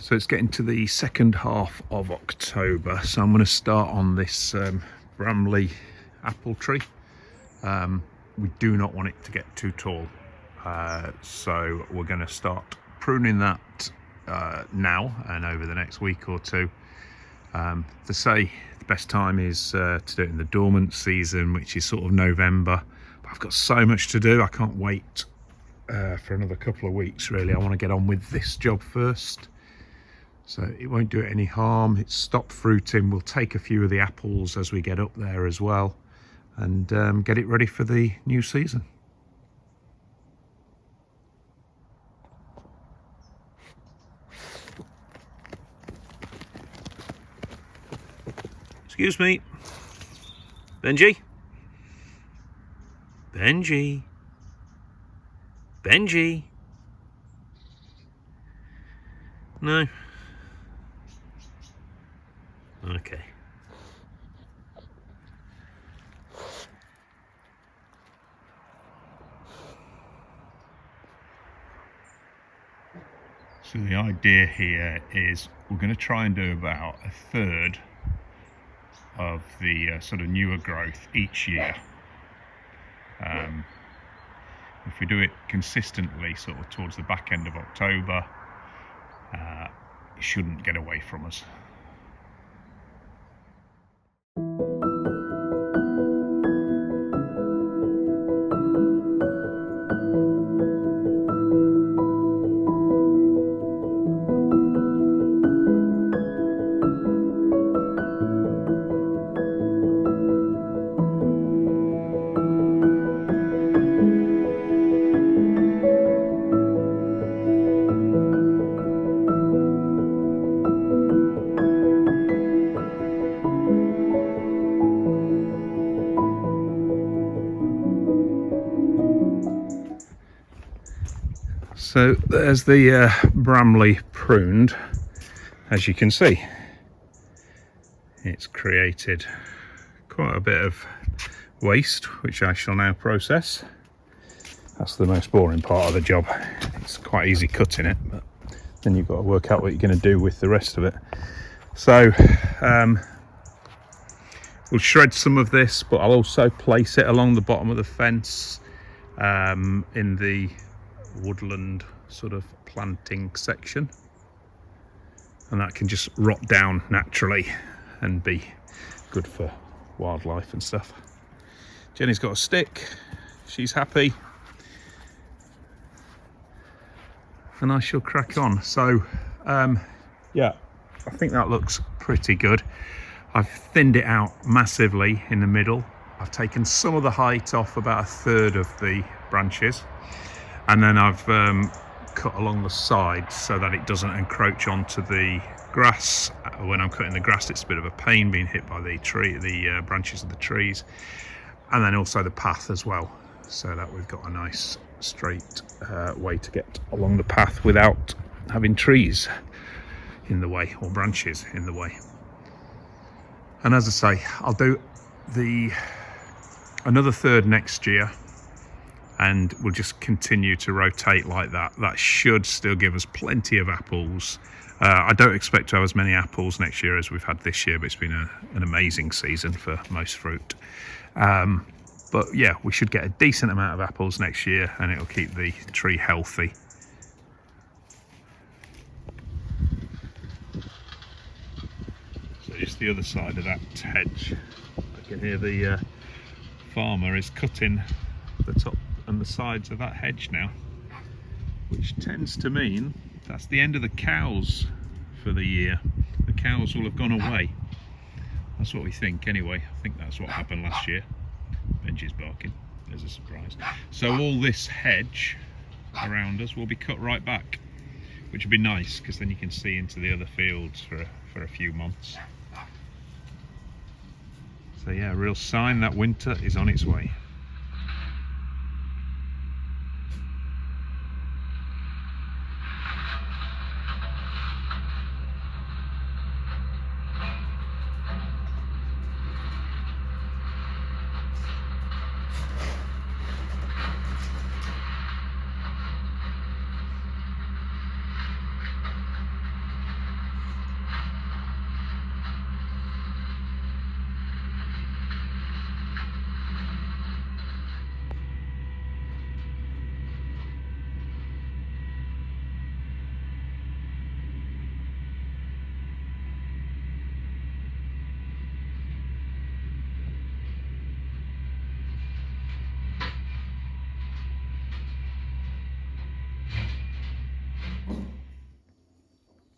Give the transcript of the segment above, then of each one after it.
So it's getting to the second half of October, so I'm going to start on this Bramley apple tree. We do not want it to get too tall, so we're going to start pruning that now and over the next week or two. They say the best time is to do it in the dormant season, which is sort of November, but I've got so much to do, I can't wait for another couple of weeks really. I want to get on with this job first. So it won't do it any harm. It's stopped fruiting. We'll take a few of the apples as we get up there as well, and get it ready for the new season. Excuse me. Benji? Benji? Benji? No. Okay. So the idea here is we're going to try and do about a third of the sort of newer growth each year. If we do it consistently sort of towards the back end of October, it shouldn't get away from us. So there's the Bramley pruned. As you can see, it's created quite a bit of waste, which I shall now process. That's the most boring part of the job. It's quite easy cutting it, but then you've got to work out what you're going to do with the rest of it. So we'll shred some of this, but I'll also place it along the bottom of the fence in the woodland sort of planting section, and that can just rot down naturally and be good for wildlife and stuff. Jenny's got a stick, she's happy, and I shall crack on. So yeah, I think that looks pretty good. I've thinned it out massively in the middle. I've taken some of the height off, about a third of the branches, and then I've cut along the sides so that it doesn't encroach onto the grass. When I'm cutting the grass, it's a bit of a pain being hit by the branches of the trees, and then also the path as well, so that we've got a nice straight way to get along the path without having trees in the way or branches in the way. And as I say, I'll do another third next year, and we'll just continue to rotate like that. That should still give us plenty of apples. I don't expect to have as many apples next year as we've had this year, but it's been an amazing season for most fruit. But yeah, we should get a decent amount of apples next year, and it'll keep the tree healthy. So just the other side of that hedge, I can hear the farmer is cutting the top and the sides of that hedge now, which tends to mean that's the end of the cows for the year. The cows will have gone away. That's what we think anyway. I think that's what happened last year. Benji's barking. There's a surprise. So all this hedge around us will be cut right back, which would be nice because then you can see into the other fields for a few months. So yeah, a real sign that winter is on its way.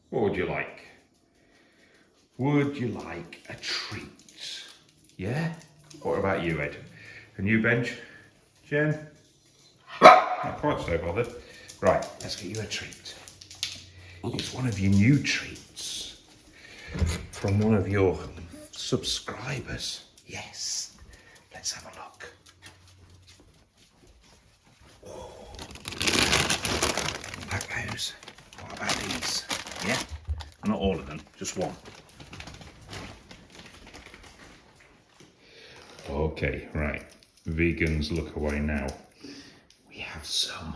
What would you like? Would you like a treat? Yeah? What about you, Ed? And you, Benj? Jen? Not quite so bothered. Right, let's get you a treat. It's one of your new treats from one of your subscribers. Yes. Let's have a look. Oh. That goes. What about these? Yeah? Not all of them, just one. Okay, right. Vegans, look away now. We have some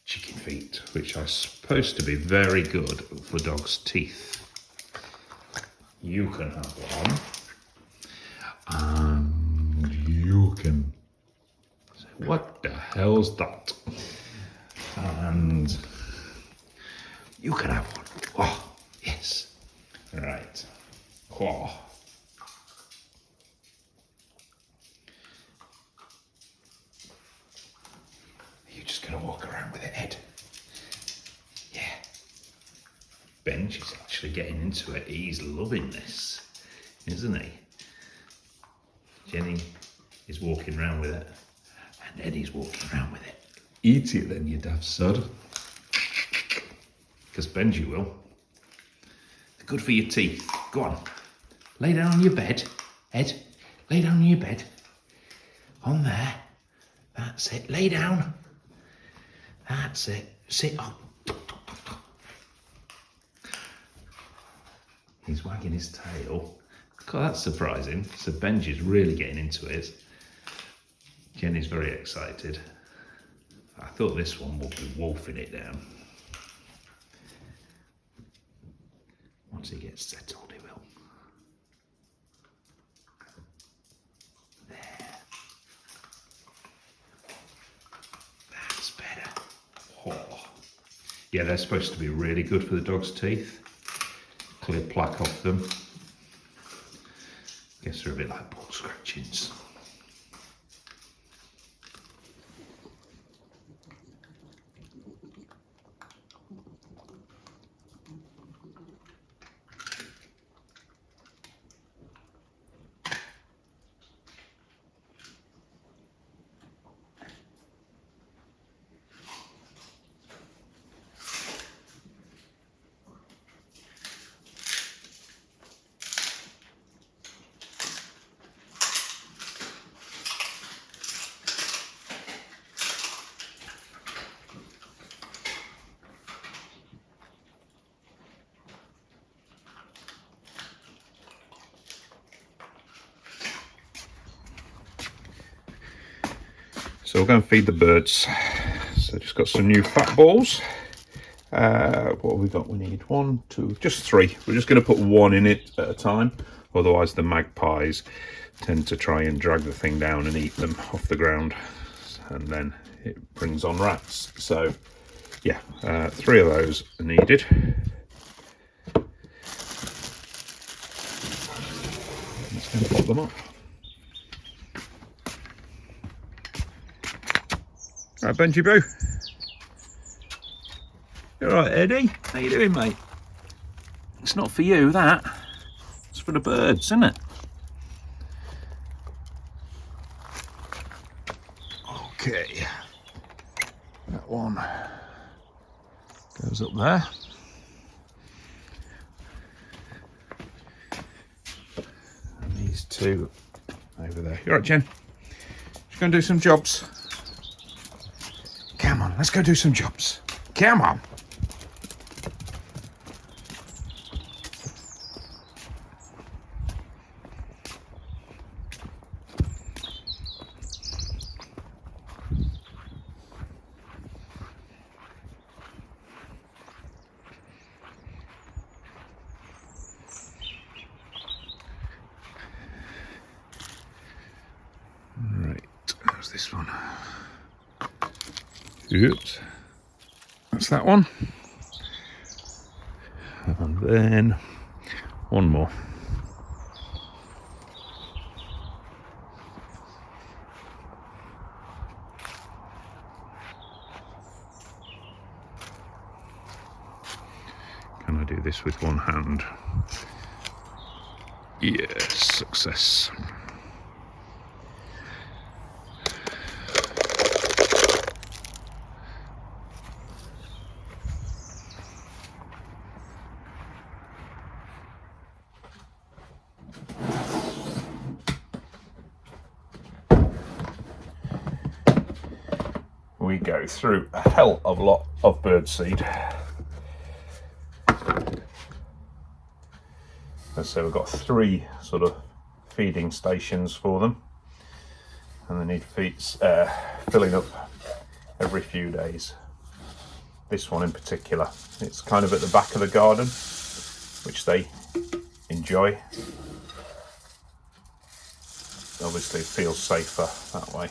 chicken feet, which are supposed to be very good for dogs' teeth. You can have one. And you can say, what the hell's that? And you can have one. Oh, yes. Right. Oh. You're just going to walk around with it, Ed. Yeah. Benj is actually getting into it. He's loving this, isn't he? Jenny is walking around with it. And Eddie's walking around with it. Eat it then, you daft sod. Because Benji will. They're good for your teeth. Go on. Lay down on your bed. Ed, lay down on your bed. On there. That's it. Lay down. That's it. Sit up. He's wagging his tail. God, that's surprising. So Benji's really getting into it. Jenny's very excited. I thought this one would be wolfing it down. Once he gets settled, he will. There. That's better. Oh. Yeah, they're supposed to be really good for the dog's teeth. Clear plaque off them. Guess they're a bit like ball scratchings. So we're going to feed the birds. So just got some new fat balls. What have we got? We need 1, 2, just 3. We're just going to put one in it at a time. Otherwise the magpies tend to try and drag the thing down and eat them off the ground. And then it brings on rats. So yeah, 3 of those are needed. Let's go and pop them up. Right, Benji Boo. You alright, Eddie? How you doing, mate? It's not for you, that. It's for the birds, isn't it? Okay, that one goes up there. And these two over there. You all right, Jen? Just going to do some jobs. Come on, let's go do some jobs. Come on. Right, how's this one? Oops. That's that one. And then one more. Can I do this with one hand? Yes, success. We go through a hell of a lot of birdseed. And so we've got 3 sort of feeding stations for them, and they need filling up every few days. This one in particular, it's kind of at the back of the garden, which they enjoy. Obviously it feels safer that way.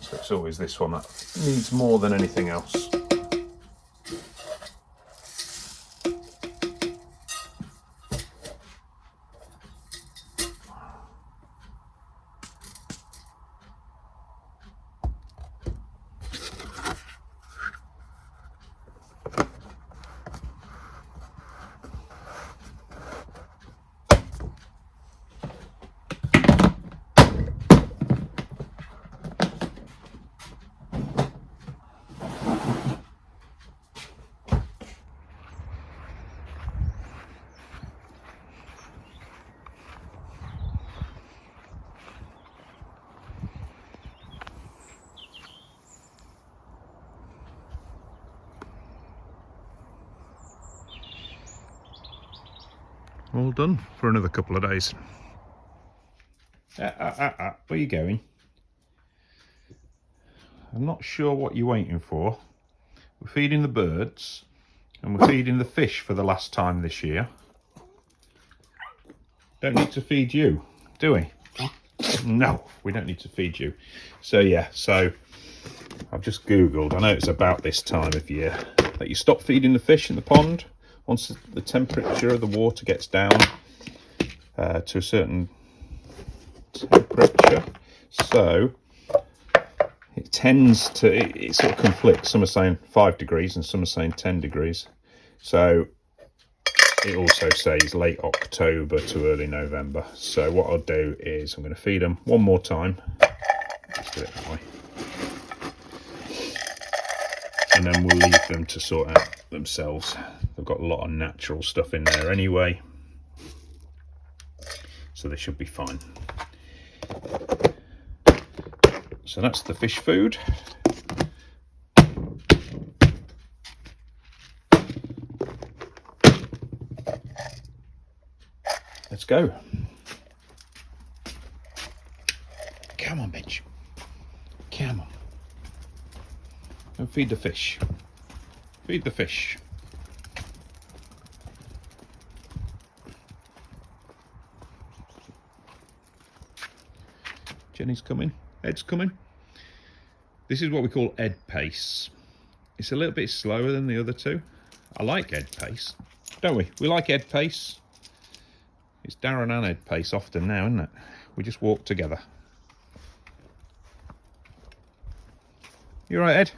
So it's always this one that needs more than anything else. All done for another couple of days. Where are you going? I'm not sure what you're waiting for. We're feeding the birds and we're feeding the fish for the last time this year. Don't need to feed you, do we? No, we don't need to feed you. So yeah, so I've just Googled, I know it's about this time of year that you stop feeding the fish in the pond once the temperature of the water gets down to a certain temperature. So it tends to, it sort of conflicts. Some are saying 5 degrees and some are saying 10 degrees. So it also says late October to early November. So what I'll do is I'm going to feed them one more time. Let's do it that way. And then we'll leave them to sort out themselves. They've got a lot of natural stuff in there anyway, so they should be fine. So that's the fish food. Let's go. Come on, bitch. Come on. And feed the fish. Feed the fish. Jenny's coming. Ed's coming. This is what we call Ed pace. It's a little bit slower than the other two. I like Ed pace, don't we? We like Ed pace. It's Darren and Ed pace often now, isn't it? We just walk together. You all right, Ed?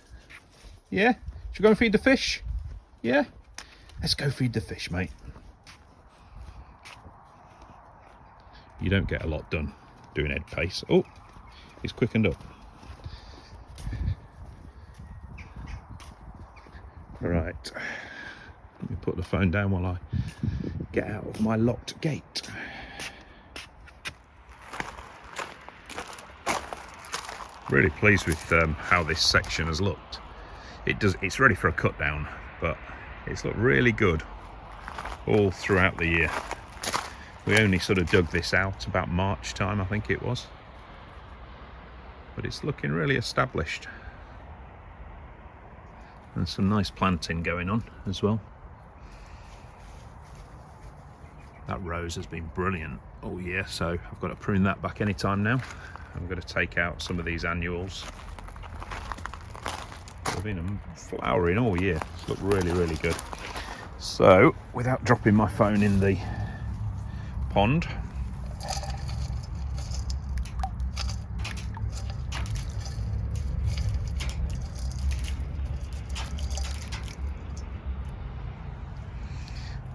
Yeah? Should we go and feed the fish? Yeah? Let's go feed the fish, mate. You don't get a lot done doing Ed pace. Oh, He's quickened up. Right, let me put the phone down while I get out of my locked gate. Really pleased with how this section has looked. It's ready for a cut down, but it's looked really good all throughout the year. We only sort of dug this out about March time, I think it was, but it's looking really established. And some nice planting going on as well. That rose has been brilliant all year, so I've got to prune that back anytime now. I'm going to take out some of these annuals. They've been flowering all year. It's looked really, really good. So, without dropping my phone in the pond,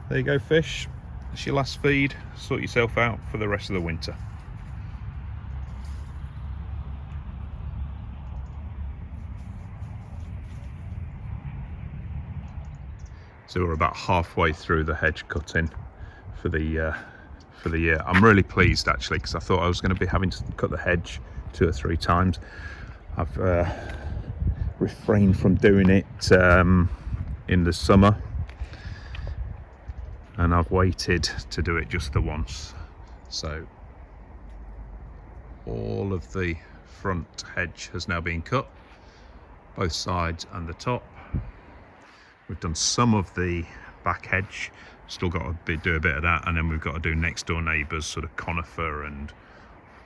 there you go, fish. That's your last feed. Sort yourself out for the rest of the winter. So we're about halfway through the hedge cutting for the year. I'm really pleased actually, because I thought I was going to be having to cut the hedge 2 or 3 times. I've refrained from doing it in the summer, and I've waited to do it just the once. So all of the front hedge has now been cut, both sides and the top. We've done some of the back hedge, still got to do a bit of that, and then we've got to do next door neighbours, sort of conifer and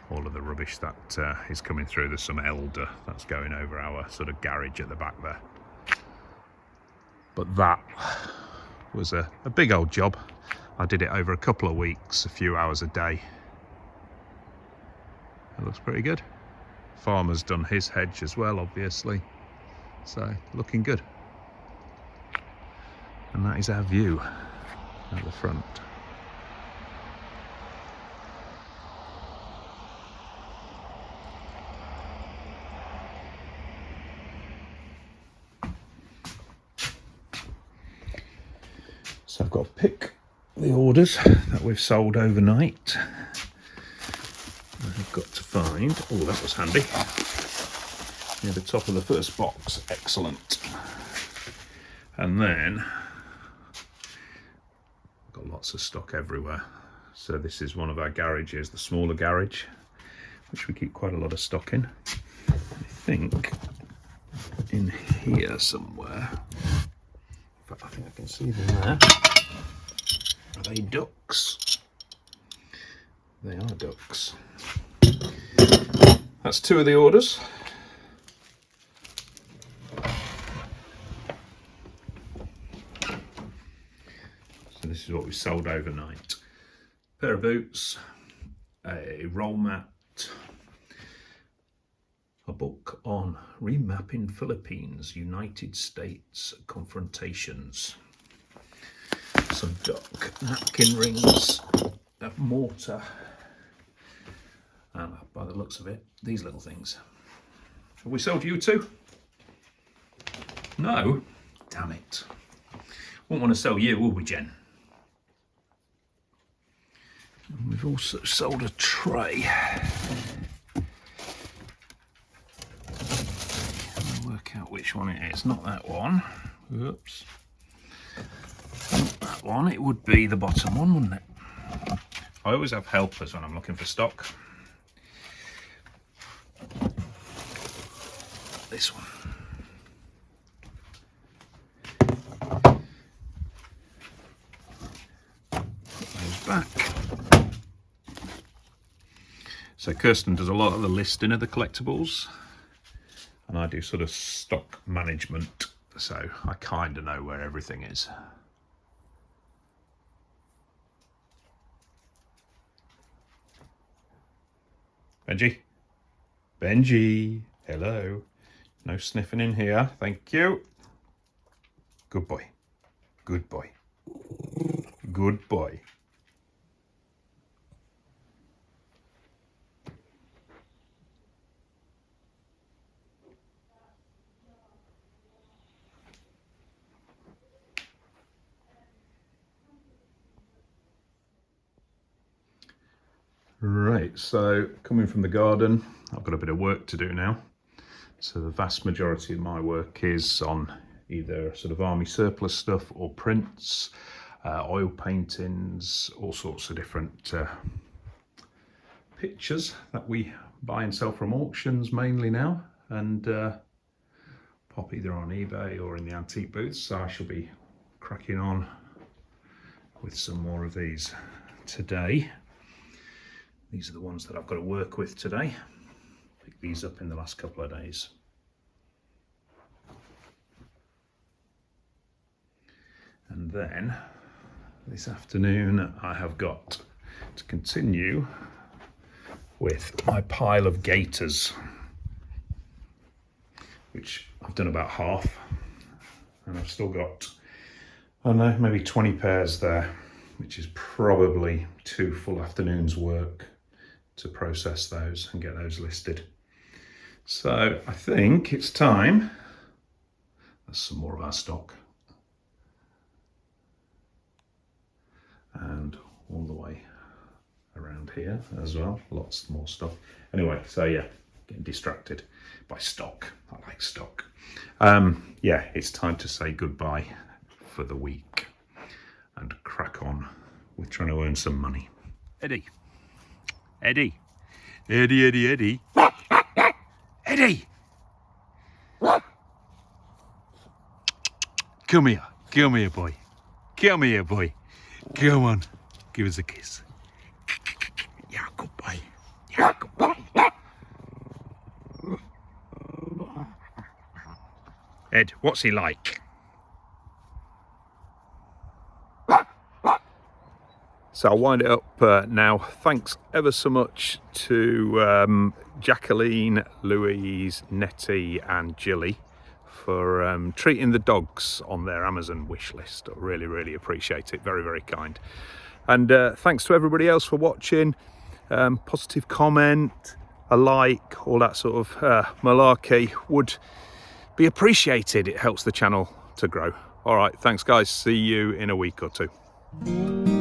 all of the rubbish that is coming through. There's some elder that's going over our sort of garage at the back there. But that was a big old job. I did it over a couple of weeks, a few hours a day. It looks pretty good. Farmer's done his hedge as well, obviously, so looking good. And that is our view at the front. So I've got to pick the orders that we've sold overnight. I've got to find, oh, that was handy, near the top of the first box. Excellent. And then I've got lots of stock everywhere. So this is one of our garages, the smaller garage, which we keep quite a lot of stock in. I think in here somewhere, in fact I think I can see them there. Are they ducks? They are ducks. That's 2 of the orders. So this is what we sold overnight. A pair of boots, a roll mat, a book on remapping Philippines, United States confrontations, some duck napkin rings, a mortar, and by the looks of it, these little things. Have we sold you 2? No? Damn it. Won't want to sell you, will we, Jen? And we've also sold a tray. I'll work out which one it is. Not that one. Oops. Not that one. It would be the bottom one, wouldn't it? I always have helpers when I'm looking for stock. This one. Put those back. So Kirsten does a lot of the listing of the collectibles, and I do sort of stock management, so I kind of know where everything is. Benji? Benji, hello. No sniffing in here, thank you. Good boy. Good boy. Good boy. Right, so coming from the garden, I've got a bit of work to do now. So the vast majority of my work is on either sort of army surplus stuff or prints, oil paintings, all sorts of different pictures that we buy and sell from auctions mainly now, and pop either on eBay or in the antique booths. So I shall be cracking on with some more of these today. These are the ones that I've got to work with today. Picked these up in the last couple of days. And then this afternoon I have got to continue with my pile of gaiters, which I've done about half, and I've still got, I don't know, maybe 20 pairs there, which is probably 2 full afternoons work to process those and get those listed. So I think it's time. There's some more of our stock. And all the way around here as well, lots more stuff. Anyway, so yeah, getting distracted by stock. I like stock. Yeah, it's time to say goodbye for the week and crack on with trying to earn some money. Eddie. Eddie. Eddie, Eddie, Eddie. Eddie! Come here, boy. Come here, boy. Come on, give us a kiss. Yeah, good boy. Yeah, good boy. Ed, what's he like? So I'll wind it up now. Thanks ever so much to Jacqueline, Louise, Nettie and Jilly for treating the dogs on their Amazon wish list. I really, really appreciate it. Very, very kind. And thanks to everybody else for watching. Positive comment, a like, all that sort of malarkey would be appreciated. It helps the channel to grow. All right, thanks guys. See you in a week or two.